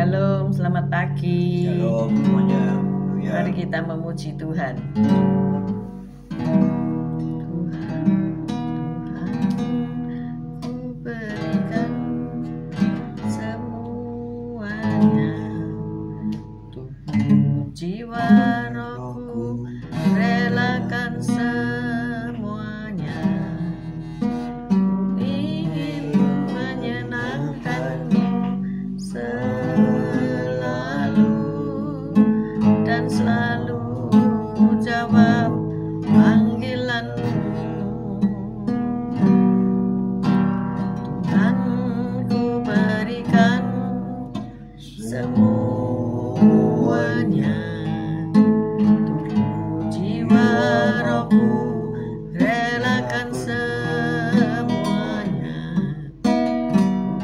Shalom, selamat pagi. Shalom semuanya. Mari kita memuji Tuhan. Ku berikan semuanya, tubuh, jiwa, rohku, relakan semuanya. Ku ingin menyenangkanmu selalu, dan selalu jawab panggilanmu. Tuhan, ku berikan semuanya, tubuh, jiwa, rohku, relakan semuanya. Ku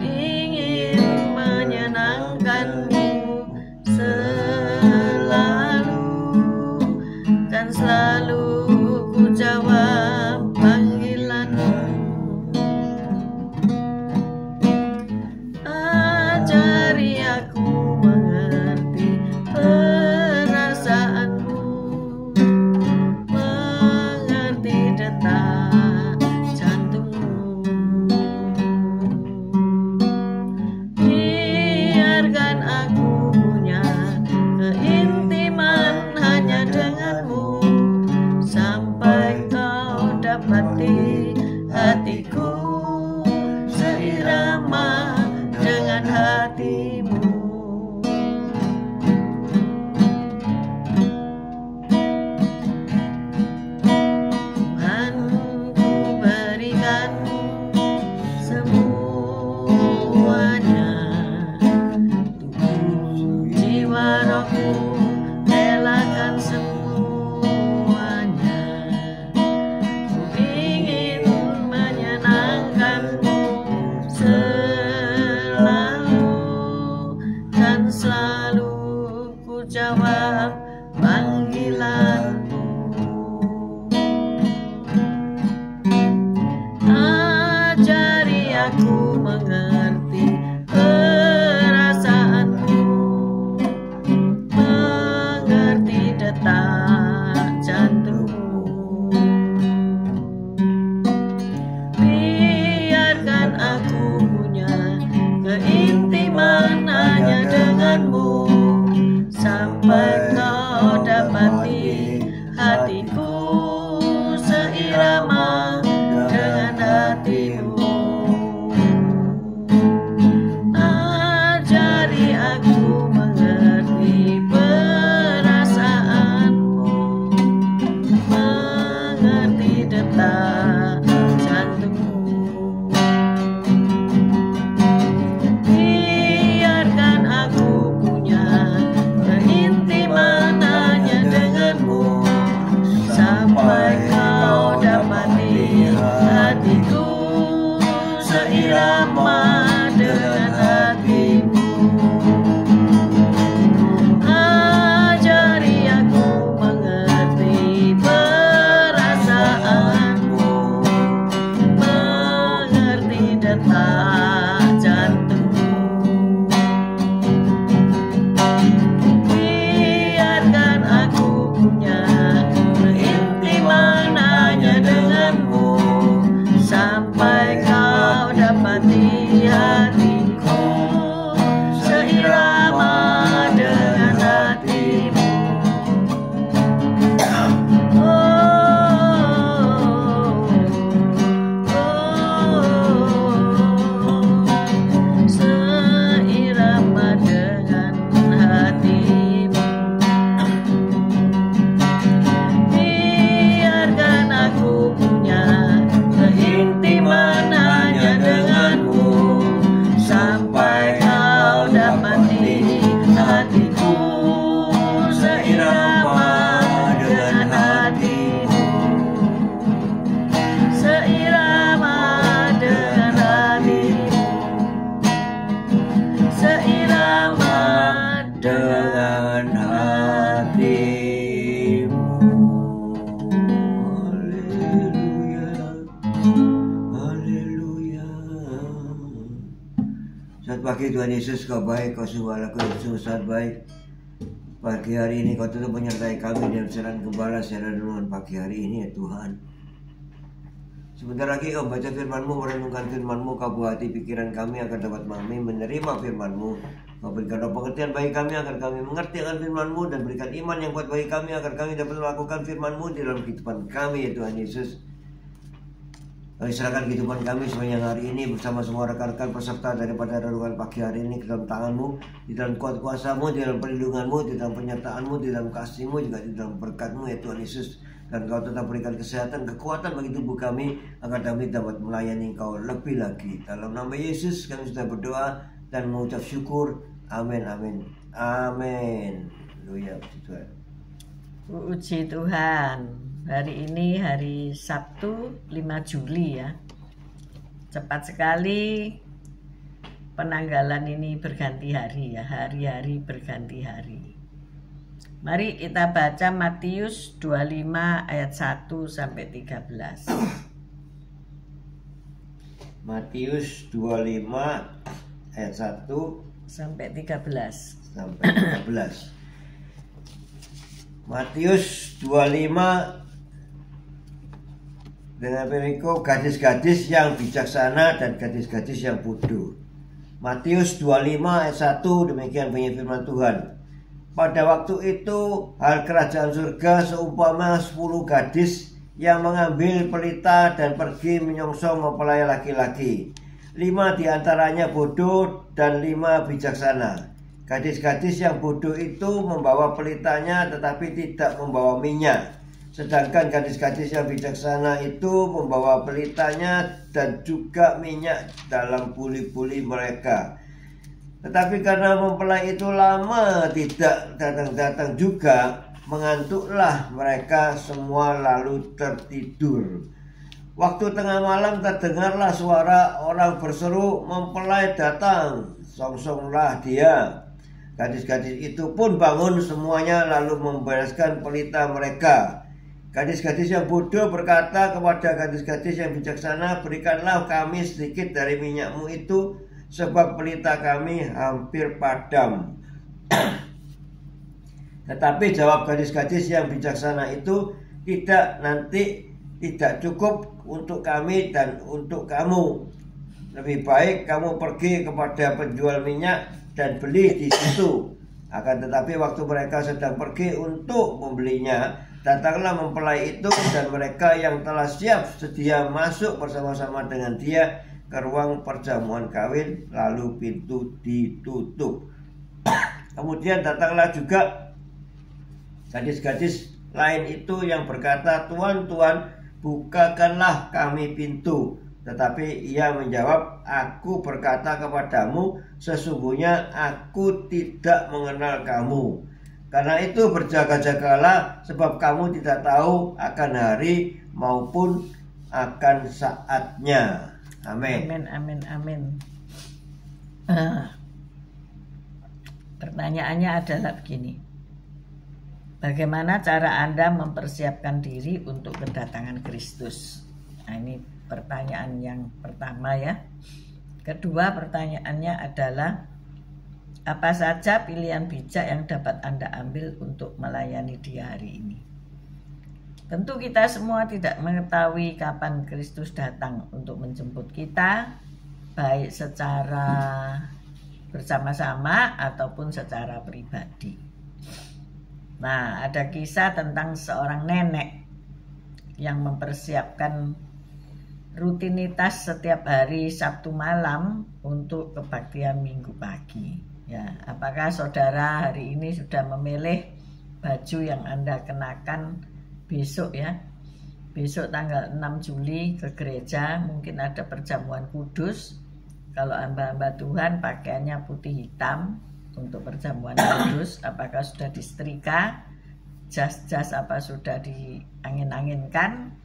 ingin menyenangkanmu selalu, kan selalu ku jawab panggilanmu. Ajari aku mengerti perasaanmu, mengerti detak jantungmu. Biarkan aku punya keintiman hanya denganmu, sampai kau dapati hatiku seirama dengan hatimu. Tuhan, ku berikan semuanya, tubuh, jiwa, rohku, relakan semuanya. Ku ingin menyenangkanmu selalu, dan selalu ku jawab panggilanmu. Ajari aku mengerti perasaanmu, mengerti detak jantungmu. Biarkan aku punya keintiman hanya denganmu, sampai kau dapati hatiku seirama dengan hatimu. Ajari aku mengerti perasaanmu, mengerti detak jantungmu. Biarkan aku punya keintiman hanya denganmu, sampai kau dapati hatiku seirama dengan hatimu. Ajari aku mengerti perasaanmu, pagi Tuhan Yesus, Kau baik, Kau sungguh Allah, Kau sungguh sangat baik. Pagi hari ini Kau tetap menyertai kami dalam jalan gembala secara renungan pagi hari ini ya Tuhan. Sebentar lagi Kau baca firman-Mu, merenungkan firman-Mu, Kau buat hati pikiran kami agar dapat kami menerima firman-Mu. Kau berikan pengertian bagi kami agar kami mengerti akan firman-Mu, dan berikan iman yang kuat bagi kami agar kami dapat melakukan firman-Mu di dalam kehidupan kami ya Tuhan Yesus. Kami serahkan kehidupan kami sepanjang hari ini bersama semua rekan-rekan peserta daripada renungan pagi hari ini ke dalam tangan-Mu, di dalam kuat kuasa-Mu, di dalam perlindungan-Mu, di dalam penyertaan-Mu, di dalam kasih-Mu, juga di dalam berkat-Mu ya Tuhan Yesus. Dan Kau tetap berikan kesehatan, kekuatan bagi tubuh kami agar kami dapat melayani Kau lebih lagi. Dalam nama Yesus kami sudah berdoa dan mengucap syukur. Amin, amin, amin. Haleluya, puji Tuhan. Puji Tuhan. Hari ini hari Sabtu 5 Juli ya. Cepat sekali penanggalan ini berganti hari ya. Hari-hari berganti hari. Mari kita baca Matius 25 ayat 1 sampai 13. Matius 25 ayat 1 sampai 13. Matius 25 dengan perikop gadis-gadis yang bijaksana dan gadis-gadis yang bodoh. Matius 25 ayat 1, demikian bunyi firman Tuhan. Pada waktu itu hal kerajaan surga seumpama 10 gadis yang mengambil pelita dan pergi menyongsong mempelai laki-laki. 5 diantaranya bodoh dan 5 bijaksana. Gadis-gadis yang bodoh itu membawa pelitanya tetapi tidak membawa minyak. Sedangkan gadis-gadis yang bijaksana itu membawa pelitanya dan juga minyak dalam buli-buli mereka. Tetapi karena mempelai itu lama tidak datang-datang juga, mengantuklah mereka semua lalu tertidur. Waktu tengah malam terdengarlah suara orang berseru, "Mempelai datang, songsonglah dia." Gadis-gadis itu pun bangun semuanya lalu membereskan pelita mereka. Gadis-gadis yang bodoh berkata kepada gadis-gadis yang bijaksana, "Berikanlah kami sedikit dari minyakmu itu, sebab pelita kami hampir padam." Tetapi jawab gadis-gadis yang bijaksana itu, "Tidak, nanti tidak cukup untuk kami dan untuk kamu. Lebih baik kamu pergi kepada penjual minyak dan beli di situ." Akan tetapi waktu mereka sedang pergi untuk membelinya, datanglah mempelai itu, dan mereka yang telah siap sedia masuk bersama-sama dengan dia ke ruang perjamuan kawin, lalu pintu ditutup. Kemudian datanglah juga gadis-gadis lain itu yang berkata, "Tuan, Tuan, bukakanlah kami pintu." Tetapi ia menjawab, "Aku berkata kepadamu, sesungguhnya aku tidak mengenal kamu. Karena itu berjaga-jagalah, sebab kamu tidak tahu akan hari maupun akan saatnya." Amin. Amin, amin, amin. Pertanyaannya adalah begini. Bagaimana cara Anda mempersiapkan diri untuk kedatangan Kristus? Nah, ini pertanyaan yang pertama ya. Kedua, pertanyaannya adalah, apa saja pilihan bijak yang dapat Anda ambil untuk melayani Dia hari ini? Tentu kita semua tidak mengetahui kapan Kristus datang untuk menjemput kita, baik secara bersama-sama ataupun secara pribadi. Nah, ada kisah tentang seorang nenek yang mempersiapkan rutinitas setiap hari Sabtu malam untuk kebaktian Minggu pagi. Ya, apakah saudara hari ini sudah memilih baju yang Anda kenakan besok ya? Besok tanggal 6 Juli ke gereja, mungkin ada perjamuan kudus. Kalau hamba-hamba Tuhan pakaiannya putih hitam untuk perjamuan kudus, apakah sudah disetrika? Jas-jas apa sudah diangin-anginkan?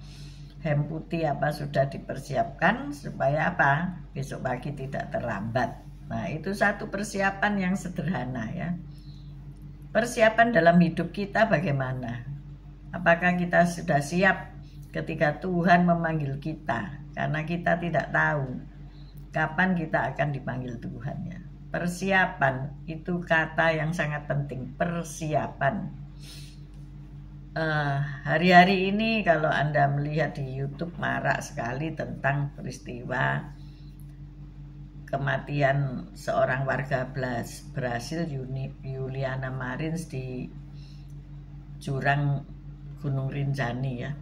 Hem putih apa sudah dipersiapkan supaya apa? Besok pagi tidak terlambat. Nah, itu satu persiapan yang sederhana ya. Persiapan dalam hidup kita bagaimana? Apakah kita sudah siap ketika Tuhan memanggil kita? Karena kita tidak tahu kapan kita akan dipanggil Tuhan ya. Persiapan itu kata yang sangat penting, persiapan. Hari-hari ini kalau Anda melihat di YouTube marak sekali tentang peristiwa kematian seorang warga Brasil, Juliana Marins, di jurang Gunung Rinjani ya.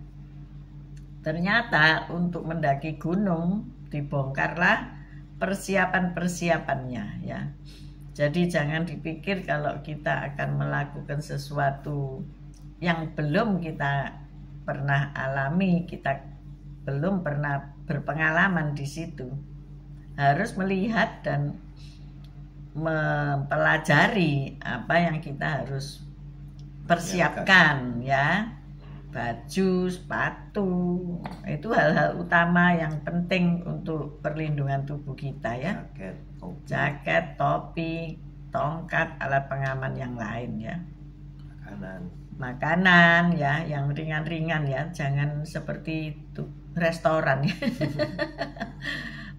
Ternyata untuk mendaki gunung dibongkarlah persiapan-persiapannya ya. Jadi jangan dipikir kalau kita akan melakukan sesuatu yang belum kita pernah alami, kita belum pernah berpengalaman di situ. Harus melihat dan mempelajari apa yang kita harus persiapkan ya. Baju, sepatu, itu hal-hal utama yang penting untuk perlindungan tubuh kita ya. Jaket, topi, tongkat, alat pengaman yang lain ya. Makanan ya, yang ringan-ringan ya, jangan seperti itu restoran ya.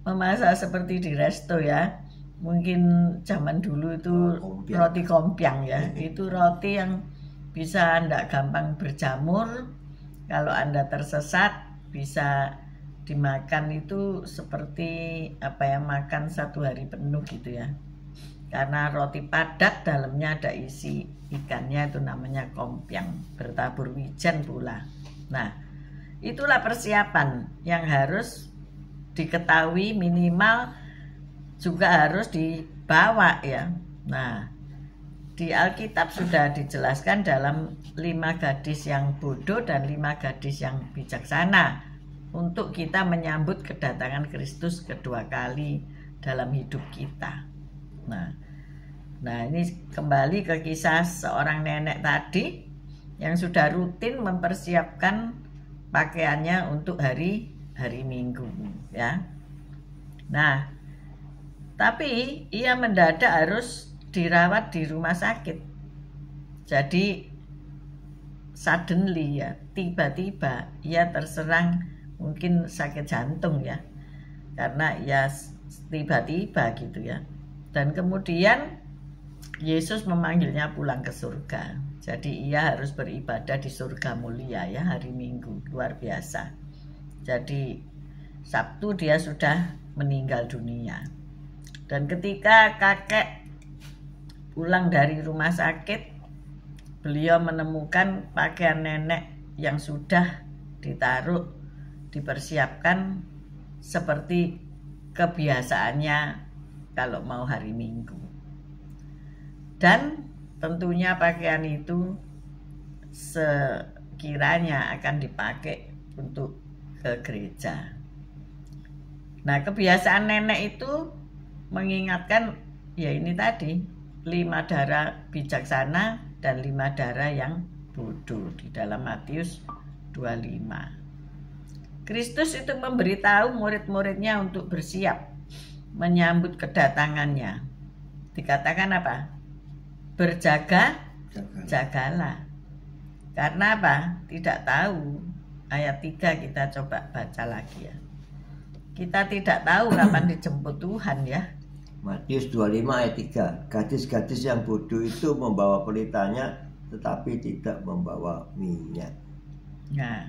Memasak seperti di resto ya. Mungkin zaman dulu itu roti kompiang ya. Itu roti yang bisa Anda gampang berjamur. Kalau Anda tersesat bisa dimakan itu seperti makan 1 hari penuh gitu ya. Karena roti padat dalamnya ada isi ikannya, itu namanya kompiang, bertabur wijen pula. Nah, itulah persiapan yang harus diketahui, minimal juga harus dibawa ya. Nah, di Alkitab sudah dijelaskan dalam 5 gadis yang bodoh dan 5 gadis yang bijaksana untuk kita menyambut kedatangan Kristus kedua kali dalam hidup kita. Nah ini kembali ke kisah seorang nenek tadi yang sudah rutin mempersiapkan pakaiannya untuk hari Minggu ya. Nah, tapi ia mendadak harus dirawat di rumah sakit. Jadi suddenly ya, tiba-tiba ia terserang mungkin sakit jantung ya. Karena ya tiba-tiba gitu ya. Dan kemudian Yesus memanggilnya pulang ke surga. Jadi ia harus beribadah di surga mulia ya hari Minggu, luar biasa. Jadi Sabtu dia sudah meninggal dunia. Dan ketika kakek pulang dari rumah sakit, beliau menemukan pakaian nenek yang sudah ditaruh, dipersiapkan seperti kebiasaannya kalau mau hari Minggu. Dan tentunya pakaian itu sekiranya akan dipakai untuk ke gereja. Nah, kebiasaan nenek itu mengingatkan ya ini tadi, 5 darah bijaksana dan 5 darah yang bodoh di dalam Matius 25. Kristus itu memberitahu murid-muridnya untuk bersiap menyambut kedatangannya. Dikatakan apa? Berjaga-jagalah. Karena apa? Tidak tahu. Ayat 3 kita coba baca lagi ya. Kita tidak tahu kapan dijemput Tuhan ya. Matius 25 ayat 3. Gadis-gadis yang bodoh itu membawa pelitanya tetapi tidak membawa minyak. Nah,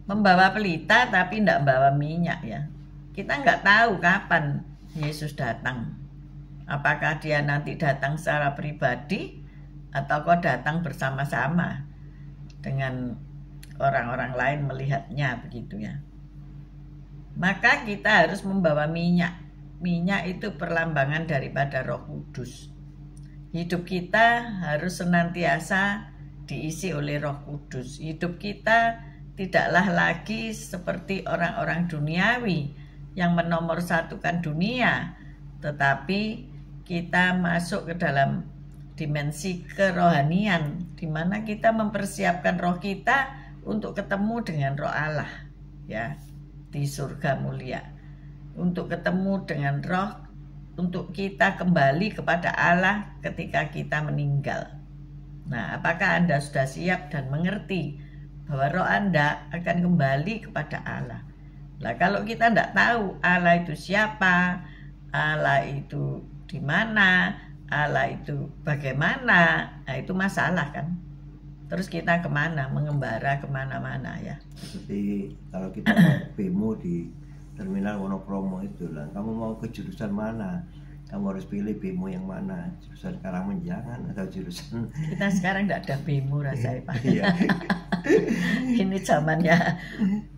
membawa pelita tapi tidak membawa minyak ya. Kita nggak tahu kapan Yesus datang. Apakah dia nanti datang secara pribadi atau kok datang bersama-sama dengan orang-orang lain melihatnya begitu ya. Maka kita harus membawa minyak. Minyak itu perlambangan daripada Roh Kudus. Hidup kita harus senantiasa diisi oleh Roh Kudus. Hidup kita tidaklah lagi seperti orang-orang duniawi yang menomorsatukan dunia, tetapi kita masuk ke dalam dimensi kerohanian, di mana kita mempersiapkan roh kita untuk ketemu dengan roh Allah ya di surga mulia, untuk ketemu dengan roh, untuk kita kembali kepada Allah ketika kita meninggal. Nah, apakah Anda sudah siap dan mengerti bahwa roh Anda akan kembali kepada Allah? Nah, kalau kita tidak tahu Allah itu siapa, Allah itu di mana, Allah itu bagaimana, nah itu masalah kan. Terus kita kemana, mengembara kemana-mana ya. Seperti kalau kita mau bemo di terminal Wonokromo itu lah, kamu mau ke jurusan mana? Kamu harus pilih bemo yang mana, jurusan Karangmenjangan atau jurusan. Kita sekarang tidak ada bemo rasanya Pak. Iya. Ini zamannya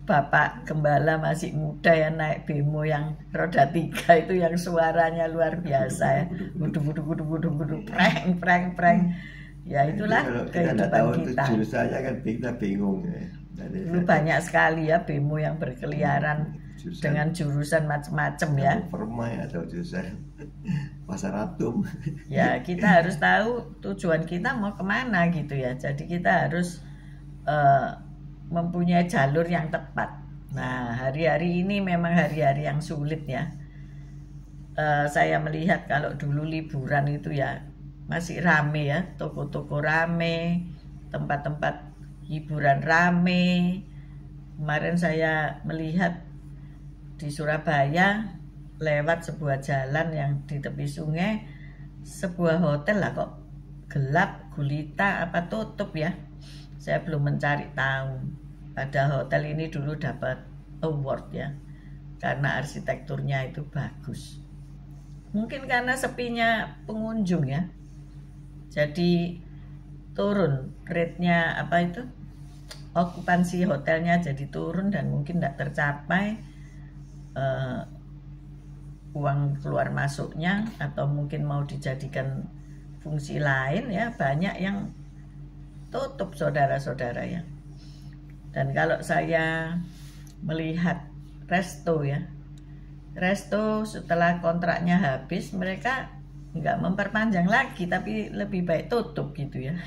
Bapak Gembala masih muda ya, naik bemo yang roda 3 itu yang suaranya luar biasa ya. Gudu gudu gudu gudu gudu, preng preng preng. Ya itulah Kalau kehidupan tahu kita. itu jurusannya kan kita bingung ya. Dulu banyak sekali ya bemo yang berkeliaran dengan jurusan macam-macam ya. Permai atau jurusan Pasar Atom. Ya kita harus tahu tujuan kita mau kemana gitu ya. Jadi kita harus mempunyai jalur yang tepat. Nah hari-hari ini memang hari-hari yang sulit ya. Saya melihat kalau dulu liburan itu ya masih rame ya, toko-toko rame, tempat-tempat hiburan rame. Kemarin saya melihat di Surabaya lewat sebuah jalan yang di tepi sungai, sebuah hotel lah kok gelap gulita apa tutup ya. Saya belum mencari tahu. Pada hotel ini dulu dapat award ya, karena arsitekturnya itu bagus. Mungkin karena sepinya pengunjung ya. Jadi turun rate-nya apa itu, okupansi hotelnya jadi turun dan mungkin tidak tercapai uang keluar masuknya, atau mungkin mau dijadikan fungsi lain ya, banyak yang tutup saudara-saudara ya. Dan kalau saya melihat resto ya, resto setelah kontraknya habis mereka nggak memperpanjang lagi, tapi lebih baik tutup gitu ya.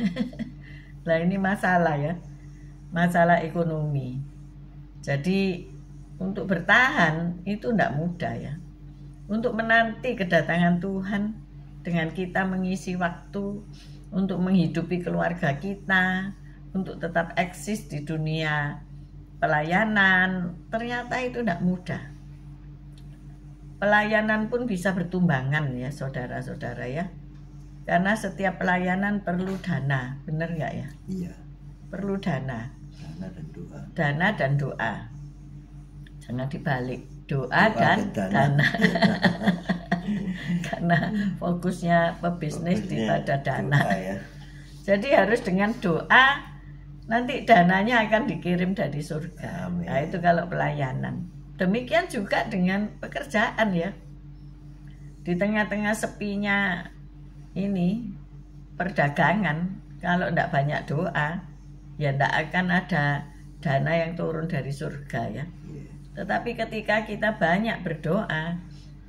Nah ini masalah ya, masalah ekonomi. Jadi untuk bertahan itu tidak mudah ya. Untuk menanti kedatangan Tuhan dengan kita mengisi waktu untuk menghidupi keluarga kita, untuk tetap eksis di dunia pelayanan, ternyata itu tidak mudah. Pelayanan pun bisa bertumbangan ya saudara-saudara ya. Karena setiap pelayanan perlu dana, benar nggak ya? Iya. Perlu dana. Dana dan doa. Dana dan doa. Jangan dibalik, doa dan dana. Karena fokusnya pebisnis daripada dana. Ya. Jadi harus dengan doa, nanti dananya akan dikirim dari surga. Amin. Nah itu kalau pelayanan. Demikian juga dengan pekerjaan ya. Di tengah-tengah sepinya ini perdagangan, kalau tidak banyak doa, ya tidak akan ada dana yang turun dari surga ya. Tetapi ketika kita banyak berdoa,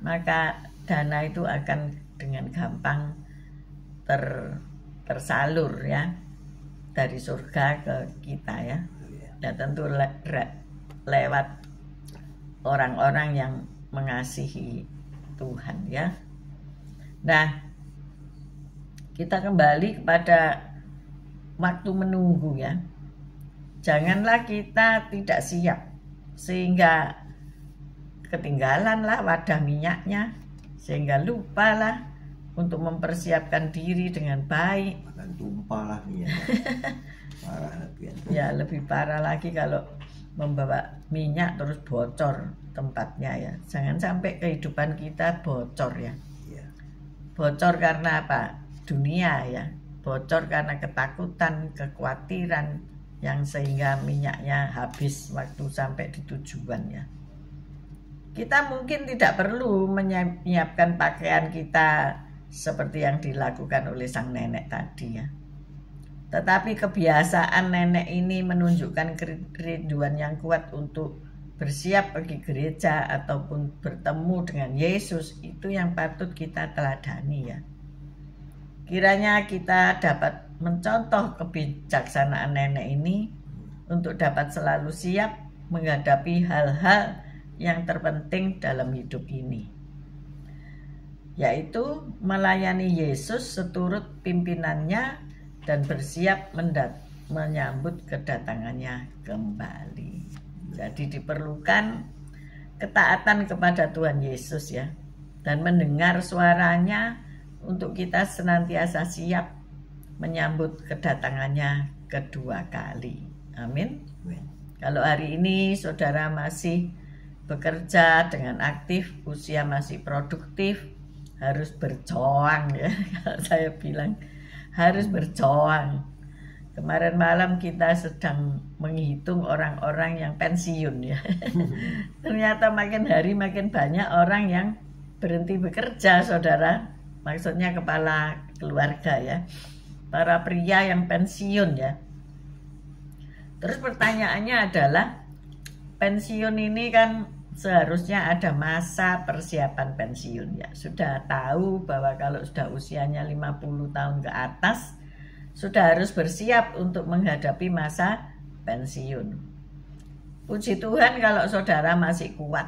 maka dana itu akan dengan gampang tersalur ya dari surga ke kita ya. Dan tentu lewat orang-orang yang mengasihi Tuhan ya. Nah, kita kembali kepada waktu menunggu ya. Janganlah kita tidak siap sehingga ketinggalanlah wadah minyaknya, sehingga lupalah untuk mempersiapkan diri dengan baik. Bahkan tumpah lah minyak. Parah lagi. Ya lebih parah lagi kalau membawa minyak terus bocor tempatnya ya. Jangan sampai kehidupan kita bocor ya. Bocor karena apa? Dunia ya. Bocor karena ketakutan, kekhawatiran yang sehingga minyaknya habis waktu sampai di tujuan ya. Kita mungkin tidak perlu menyiapkan pakaian kita seperti yang dilakukan oleh sang nenek tadi ya. Tetapi kebiasaan nenek ini menunjukkan kerinduan yang kuat untuk bersiap pergi gereja ataupun bertemu dengan Yesus. Itu yang patut kita teladani ya. Kiranya kita dapat mencontoh kebijaksanaan nenek ini untuk dapat selalu siap menghadapi hal-hal yang terpenting dalam hidup ini, yaitu melayani Yesus seturut pimpinannya dan bersiap menyambut kedatangannya kembali. Jadi diperlukan ketaatan kepada Tuhan Yesus ya. dan mendengar suaranya untuk kita senantiasa siap menyambut kedatangannya kedua kali. Amin. Kalau hari ini saudara masih bekerja dengan aktif, usia masih produktif, harus berjuang ya. Kalau saya bilang harus berjuang. Kemarin malam kita sedang menghitung orang-orang yang pensiun ya. Ternyata makin hari makin banyak orang yang berhenti bekerja, saudara. Maksudnya kepala keluarga ya. Para pria yang pensiun ya. Terus pertanyaannya adalah, pensiun ini kan seharusnya ada masa persiapan pensiun ya. Sudah tahu bahwa kalau sudah usianya 50 tahun ke atas, sudah harus bersiap untuk menghadapi masa pensiun. Puji Tuhan kalau saudara masih kuat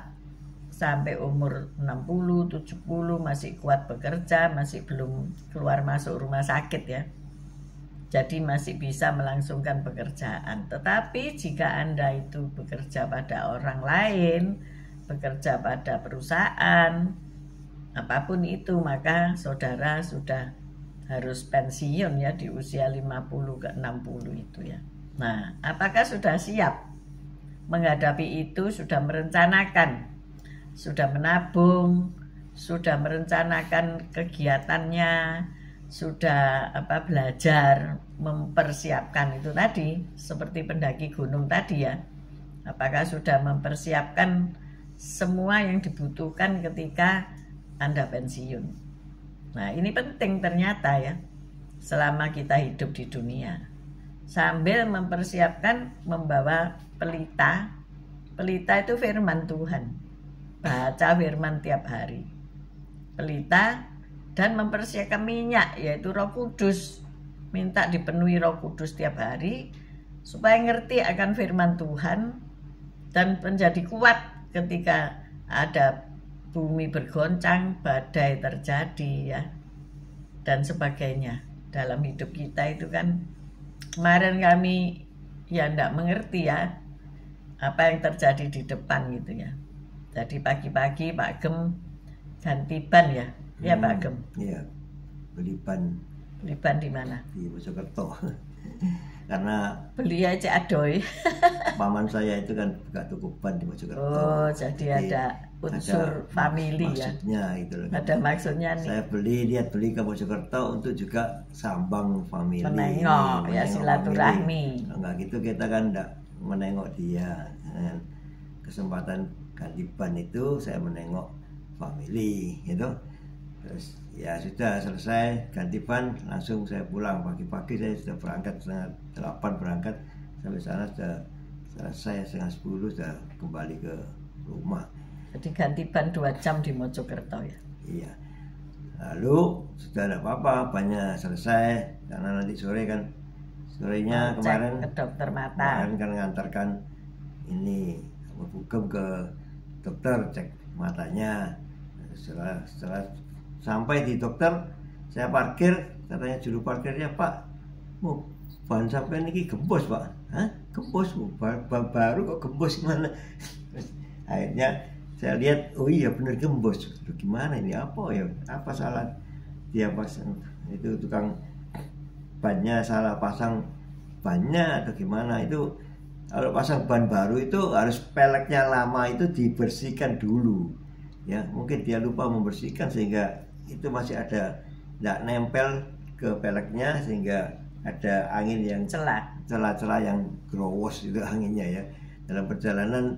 sampai umur 60, 70 masih kuat bekerja, masih belum keluar masuk rumah sakit ya. Jadi masih bisa melangsungkan pekerjaan. Tetapi jika Anda itu bekerja pada orang lain, bekerja pada perusahaan, apapun itu, maka saudara sudah harus pensiun ya di usia 50 ke 60 itu ya. Nah, apakah sudah siap menghadapi itu? Sudah merencanakan, sudah menabung, sudah merencanakan kegiatannya, sudah belajar mempersiapkan itu tadi, seperti pendaki gunung tadi ya. Apakah sudah mempersiapkan semua yang dibutuhkan ketika Anda pensiun? Nah, ini penting ternyata ya, selama kita hidup di dunia. Sambil mempersiapkan membawa pelita. Pelita itu firman Tuhan. Baca firman tiap hari. Pelita dan mempersiapkan minyak, yaitu Roh Kudus. Minta dipenuhi Roh Kudus tiap hari supaya ngerti akan firman Tuhan dan menjadi kuat ketika ada bumi bergoncang, badai terjadi ya, dan sebagainya. Dalam hidup kita itu kan, kemarin kami ya enggak mengerti ya apa yang terjadi di depan gitu ya. Jadi pagi-pagi Pak Gem ganti ban ya. Ya Pak Gem. Iya. Beli ban. Beli ban di mana? Di Mojokerto. Karena beli aja adoy. Paman saya itu kan buka toko ban di Mojokerto. Oh, jadi ada unsur family ya. Maksudnya itu loh. Ada maksudnya nih. Saya dia beli ke Mojokerto untuk juga sambang family. Menengok ya, silaturahmi. Enggak gitu kita kan enggak menengok dia. Kesempatan ganti ban itu saya menengok family gitu. Terus ya sudah selesai ganti ban, langsung saya pulang. Pagi-pagi saya sudah berangkat, setengah 8 berangkat, sampai sana sudah selesai setengah 10 sudah kembali ke rumah. Jadi ganti ban 2 jam di Mojokerto ya? Iya. Lalu sudah ada apa-apa, banyak selesai, karena nanti sore kan, sorenya kemarin ke dokter mata. Kemarin kan ngantarkan ini Bugem ke dokter cek matanya. Setelah sampai di dokter, saya parkir, katanya juru parkirnya, Pak, ban sampai ini gembos Pak. Hah? Gembos? Baru kok gembos gimana? Akhirnya saya lihat, oh iya bener gembos. Gimana ini, apa ya? Apa salah dia pasang? Itu tukang bannya salah pasang bannya atau gimana? Itu kalau pasang ban baru itu harus peleknya lama itu dibersihkan dulu. Ya, mungkin dia lupa membersihkan sehingga itu masih ada nggak nempel ke peleknya, sehingga ada angin yang celah-celah yang growos itu anginnya ya dalam perjalanan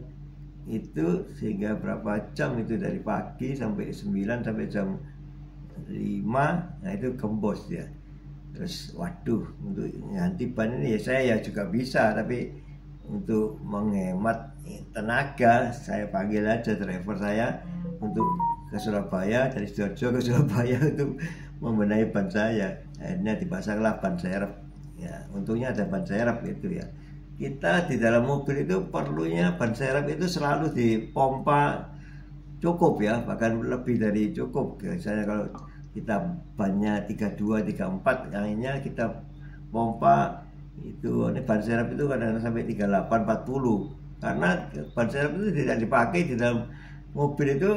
itu, sehingga berapa jam itu dari pagi sampai 9 sampai jam 5, nah itu gembos ya. Terus waduh, untuk ganti ban ini ya saya ya juga bisa, tapi untuk menghemat tenaga saya panggil aja driver saya untuk ke Surabaya, dari Sidoarjo ke Surabaya untuk membenahi ban saya. Akhirnya dipasanglah ban serep. Ya, untungnya ada ban serep itu ya. Kita di dalam mobil itu perlunya ban serep itu selalu dipompa cukup ya, bahkan lebih dari cukup. Biasanya kalau kita bannya 32, 34, akhirnya kita pompa itu, ini ban serep itu kadang-kadang sampai 38, 40. Karena ban serep itu tidak dipakai di dalam mobil itu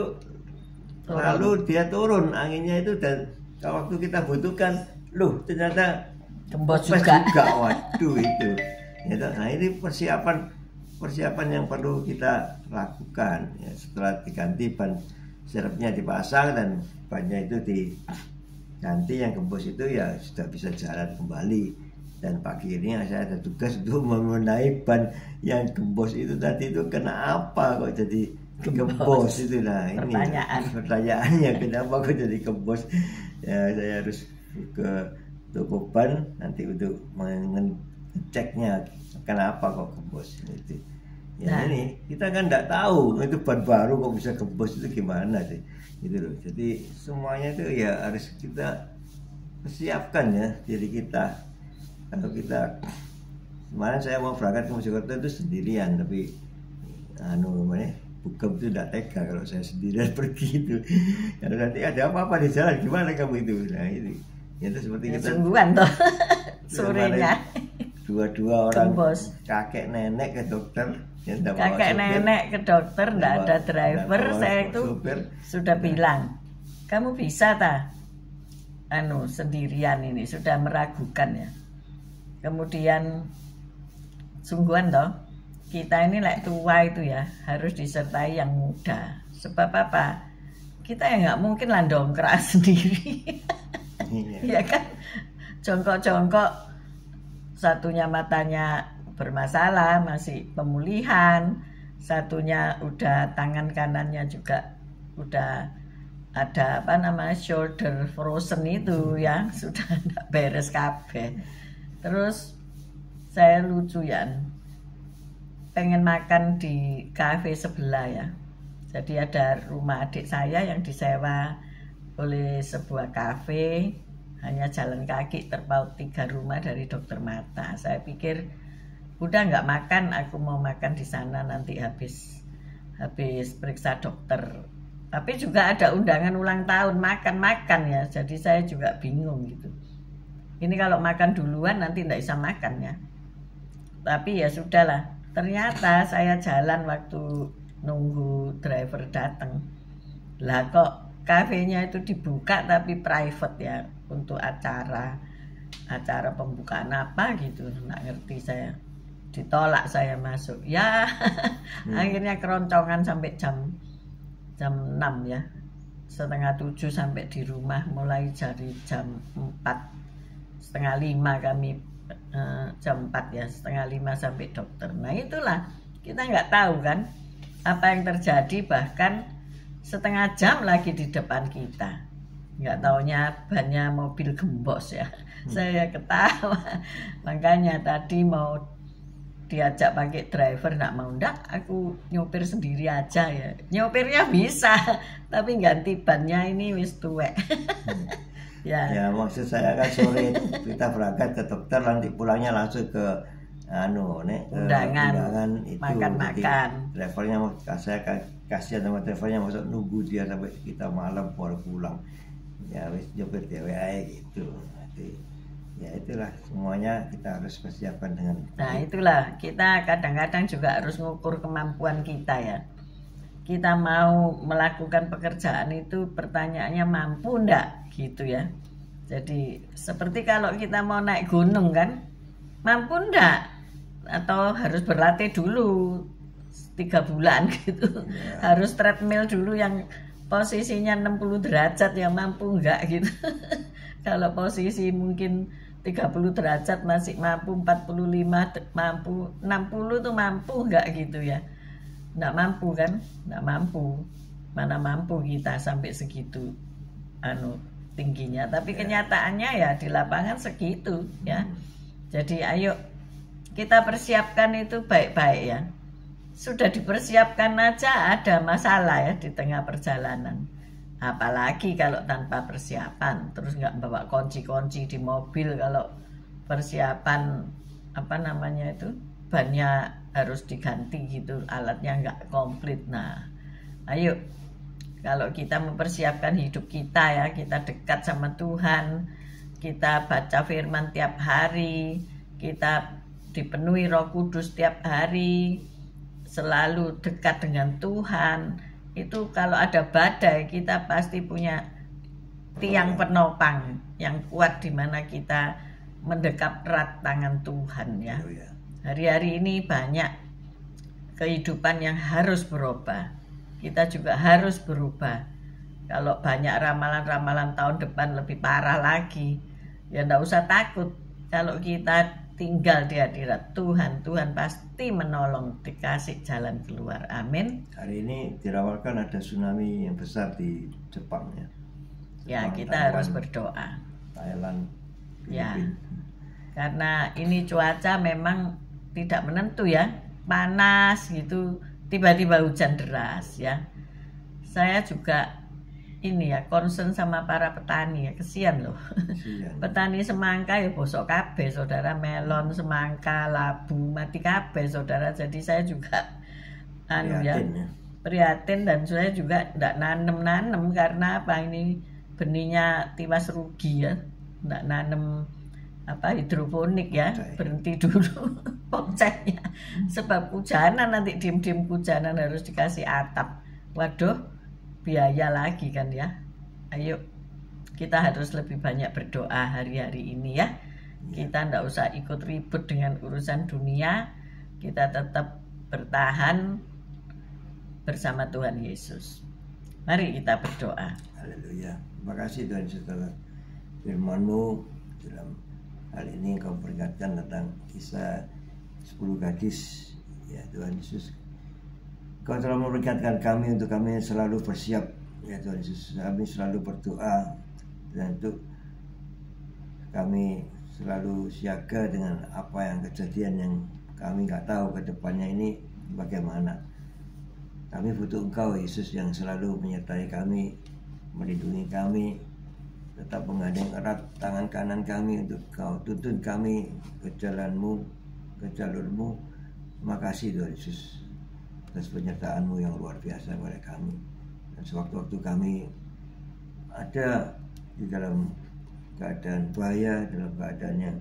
lalu dia turun anginnya itu, dan waktu kita butuhkan, loh ternyata Gembos kempes juga. Waduh itu. Ya, nah ini persiapan yang perlu kita lakukan ya, setelah diganti ban serepnya dipasang dan bannya itu diganti, yang gembos itu ya sudah bisa jalan kembali. Dan pagi ini saya ada tugas untuk mengenai ban yang gembos itu tadi itu kenapa kok jadi gembos itu. Nah ini pertanyaannya, kenapa kok jadi gembos ya. Saya harus ke toko ban nanti untuk mengeceknya kenapa kok gembos itu ya. Nah, ini kita kan tidak tahu itu ban baru kok bisa gembos itu gimana sih gitu loh. Jadi semuanya itu ya harus kita persiapkan ya diri kita. Kalau kita, kemarin saya mau berangkat ke Mojokerto itu sendirian, tapi bukan itu tidak tega kalau saya sendirian pergi itu. Kalau nanti ada apa-apa di jalan gimana kamu itu. Nah itu ya, itu seperti kita sungguhan toh sorenya dua orang gembos. Kakek nenek ke dokter ya, kakek nenek ke dokter tidak ada driver. Saya itu sudah bilang, kamu bisa tak sendirian, ini sudah meragukan ya. Kemudian sungguhan toh, kita ini tua itu ya harus disertai yang muda. Sebab apa? Kita ya nggak mungkin lah dongkrak sendiri. Ya kan, jongkok-jongkok, satunya matanya bermasalah masih pemulihan, satunya udah tangan kanannya juga udah ada shoulder frozen itu ya, sudah tidak beres kabeh. Terus saya lucu ya, pengen makan di kafe sebelah ya. Jadi ada rumah adik saya yang disewa oleh sebuah kafe, hanya jalan kaki terpaut 3 rumah dari dokter mata. Saya pikir udah nggak makan, aku mau makan di sana nanti habis periksa dokter. Tapi juga ada undangan ulang tahun makan ya, jadi saya juga bingung gitu. Ini kalau makan duluan nanti nggak bisa makan ya. Tapi ya sudahlah. Ternyata saya jalan waktu nunggu driver datang. Lah kok kafenya itu dibuka tapi private ya, untuk acara pembukaan apa gitu. Nggak ngerti saya. Ditolak saya masuk. Ya akhirnya keroncongan sampai jam 6 ya. 6:30 sampai di rumah, mulai dari jam 4:30 kami jam 4 ya, 4:30 sampai dokter. Nah itulah, kita nggak tahu kan apa yang terjadi, bahkan setengah jam lagi di depan kita. Nggak taunya bannya mobil gembos ya. Saya ketawa. Makanya tadi mau diajak pakai driver, nggak mau. Nggak, aku nyopir sendiri aja ya. Nyopirnya bisa, tapi ganti bannya ini wis tuwek. Ya maksud saya kan sore kita berangkat ke dokter, nanti pulangnya langsung ke undangan itu, makan. Drivernya saya kasihan sama drivernya, masuk nunggu dia sampai kita malam baru pulang. Ya wis nyopir DWA gitu. Nanti ya itulah, semuanya kita harus persiapkan dengan. Nah itulah, kita kadang-kadang juga harus mengukur kemampuan kita ya. Kita mau melakukan pekerjaan itu, pertanyaannya mampu enggak gitu ya. Jadi seperti kalau kita mau naik gunung kan, mampu enggak, atau harus berlatih dulu 3 bulan gitu ya. Harus treadmill dulu yang posisinya 60 derajat ya, mampu enggak gitu. Kalau posisi mungkin 30 derajat masih mampu, 45 mampu, 60 tuh mampu enggak gitu ya. Enggak mampu kan? Enggak mampu. Mana mampu kita sampai segitu tingginya. Tapi kenyataannya ya di lapangan segitu ya. Jadi ayo kita persiapkan itu baik-baik ya. Sudah dipersiapkan aja ada masalah ya di tengah perjalanan. Apalagi kalau tanpa persiapan, terus nggak bawa kunci-kunci di mobil. Kalau persiapan bannya harus diganti gitu, alatnya nggak komplit. Nah ayo, kalau kita mempersiapkan hidup kita ya, kita dekat sama Tuhan, kita baca firman tiap hari, kita dipenuhi Roh Kudus tiap hari, selalu dekat dengan Tuhan, itu kalau ada badai kita pasti punya tiang penopang yang kuat di mana kita mendekap erat tangan Tuhan ya. Hari-hari ini banyak kehidupan yang harus berubah. Kita juga harus berubah. Kalau banyak ramalan-ramalan tahun depan lebih parah lagi, ya enggak usah takut. Kalau kita tinggal di hadirat Tuhan, Tuhan pasti menolong, dikasih jalan keluar. Amin. Hari ini diramalkan ada tsunami yang besar di Jepang ya. Ya, Jepang, kita Taiwan, harus berdoa. Thailand, Ya, Filipina. karena ini cuaca memang tidak menentu ya. Panas gitu, tiba-tiba hujan deras ya. Saya juga ini ya concern sama para petani ya, kesian loh. Petani semangka ya bosok kabeh saudara, melon, semangka, labu mati kabeh saudara. Jadi saya juga prihatin dan saya juga tidak nanem karena apa, ini benihnya tiwas rugi ya, tidak nanem hidroponik ya, berhenti dulu pokceknya sebab hujanan, nanti diem-diem hujanan harus dikasih atap, waduh biaya lagi kan ya. Ayo kita harus lebih banyak berdoa hari-hari ini ya. Kita ndak usah ikut ribut dengan urusan dunia, kita tetap bertahan bersama Tuhan Yesus. Mari kita berdoa. Haleluya. Terima kasih Tuhan setelah firman-Mu dalam hal ini Engkau peringatkan tentang kisah 10 gadis ya Tuhan Yesus. Kau telah memperingatkan kami untuk kami selalu bersiap ya Tuhan Yesus. Kami selalu berdoa dan untuk kami selalu siaga dengan apa yang kejadian yang kami nggak tahu ke depannya ini bagaimana. Kami butuh Engkau Yesus yang selalu menyertai kami, melindungi kami, tetap menggandeng erat tangan kanan kami untuk Kau tuntun kami ke jalan-Mu, ke jalur-Mu. Terima kasih Tuhan Yesus atas penyertaan-Mu yang luar biasa kepada kami. Dan sewaktu-waktu kami ada di dalam keadaan bahaya, dalam keadaan yang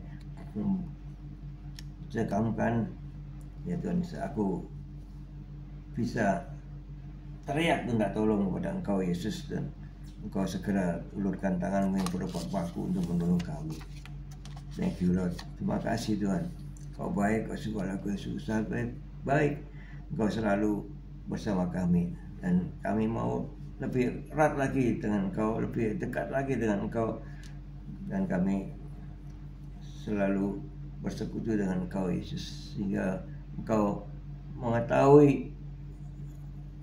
mencengkamkan, ya Tuhan Yesus, aku bisa teriak minta tolong kepada Engkau Yesus, dan Engkau segera ulurkan tangan-Mu yang berobat paku untuk menolong kami. Thank you Lord. Terima kasih Tuhan. Kau baik, Kau segala susah baik. Engkau selalu bersama kami, dan kami mau lebih erat lagi dengan Engkau, lebih dekat lagi dengan Engkau, dan kami selalu bersekutu dengan Engkau Yesus, sehingga Engkau mengetahui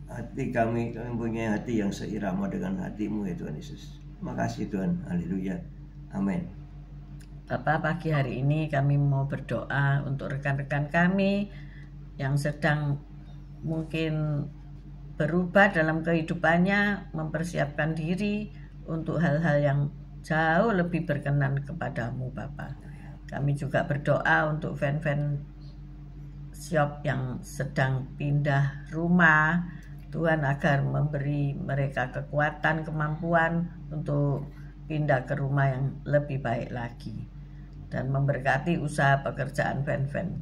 hati kami punya hati yang seirama dengan hati-Mu ya Tuhan Yesus. Terima kasih Tuhan. Haleluya. Amin. Bapak, pagi hari ini kami mau berdoa untuk rekan-rekan kami yang sedang mungkin berubah dalam kehidupannya, mempersiapkan diri untuk hal-hal yang jauh lebih berkenan kepadamu Bapak. Kami juga berdoa untuk fan-fan shop yang sedang pindah rumah, Tuhan agar memberi mereka kekuatan, kemampuan untuk pindah ke rumah yang lebih baik lagi, dan memberkati usaha pekerjaan fan-fan,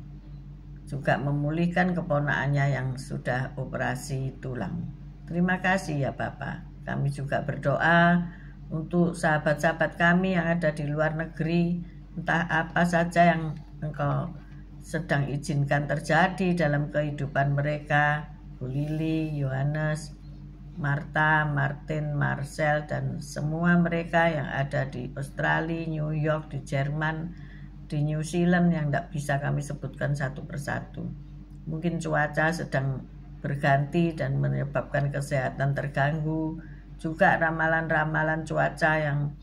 juga memulihkan keponakannya yang sudah operasi tulang. Terima kasih ya Bapak. Kami juga berdoa untuk sahabat-sahabat kami yang ada di luar negeri, entah apa saja yang Engkau sedang izinkan terjadi dalam kehidupan mereka, Bu Lili, Yohanes, Marta, Martin, Marcel, dan semua mereka yang ada di Australia, New York, di Jerman, di New Zealand yang tidak bisa kami sebutkan satu persatu. Mungkin cuaca sedang berganti dan menyebabkan kesehatan terganggu. Juga ramalan-ramalan cuaca yang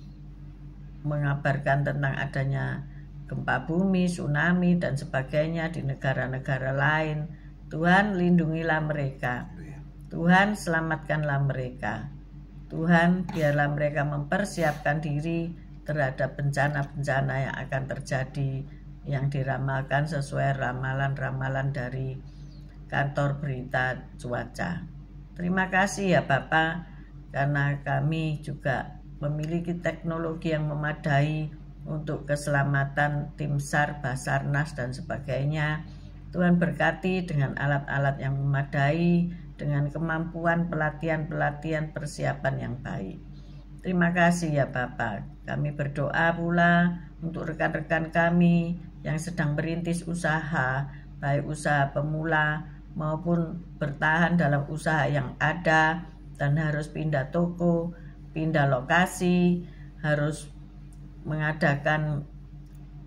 mengabarkan tentang adanya gempa bumi, tsunami, dan sebagainya di negara-negara lain. Tuhan lindungilah mereka. Tuhan selamatkanlah mereka. Tuhan biarlah mereka mempersiapkan diri terhadap bencana-bencana yang akan terjadi, yang diramalkan sesuai ramalan-ramalan dari kantor berita cuaca. Terima kasih ya Bapak, karena kami juga memiliki teknologi yang memadai untuk keselamatan tim SAR, Basarnas, dan sebagainya. Tuhan berkati dengan alat-alat yang memadai dengan kemampuan pelatihan-pelatihan persiapan yang baik. Terima kasih ya Bapa. Kami berdoa pula untuk rekan-rekan kami yang sedang merintis usaha, baik usaha pemula maupun bertahan dalam usaha yang ada dan harus pindah toko, pindah lokasi, harus mengadakan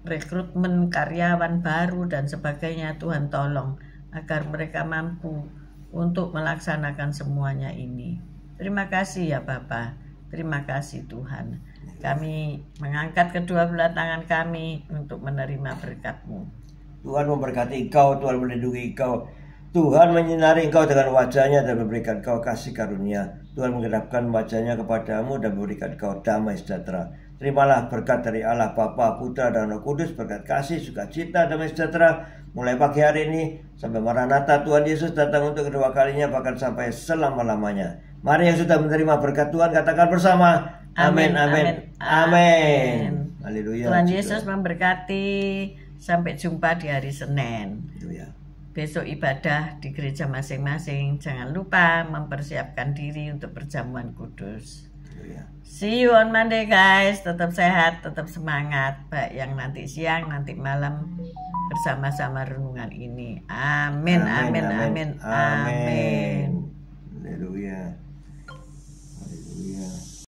rekrutmen karyawan baru dan sebagainya. Tuhan tolong agar mereka mampu untuk melaksanakan semuanya ini. Terima kasih ya Bapa. Terima kasih Tuhan. Kami mengangkat kedua belah tangan kami untuk menerima berkat-Mu. Tuhan memberkati engkau, Tuhan melindungi engkau. Tuhan menyinari engkau dengan wajahnya dan memberikan engkau kasih karunia. Tuhan menggenapkan wajahnya kepadamu dan memberikan engkau damai sejahtera. Terimalah berkat dari Allah Bapa, Putra dan Roh Kudus, berkat kasih, sukacita, damai sejahtera mulai pagi hari ini sampai Maranatha Tuhan Yesus datang untuk kedua kalinya, bahkan sampai selama-lamanya. Mari yang sudah menerima berkat Tuhan katakan bersama, amin, amin, amin. Haleluya. Tuhan Yesus memberkati. Sampai jumpa di hari Senin. Haleluya. Besok ibadah di gereja masing-masing. Jangan lupa mempersiapkan diri untuk perjamuan kudus. Haleluya. See you on Monday guys. Tetap sehat, tetap semangat. Baik yang nanti siang, nanti malam bersama-sama renungan ini. Amin, amin, amin, amin. Haleluya.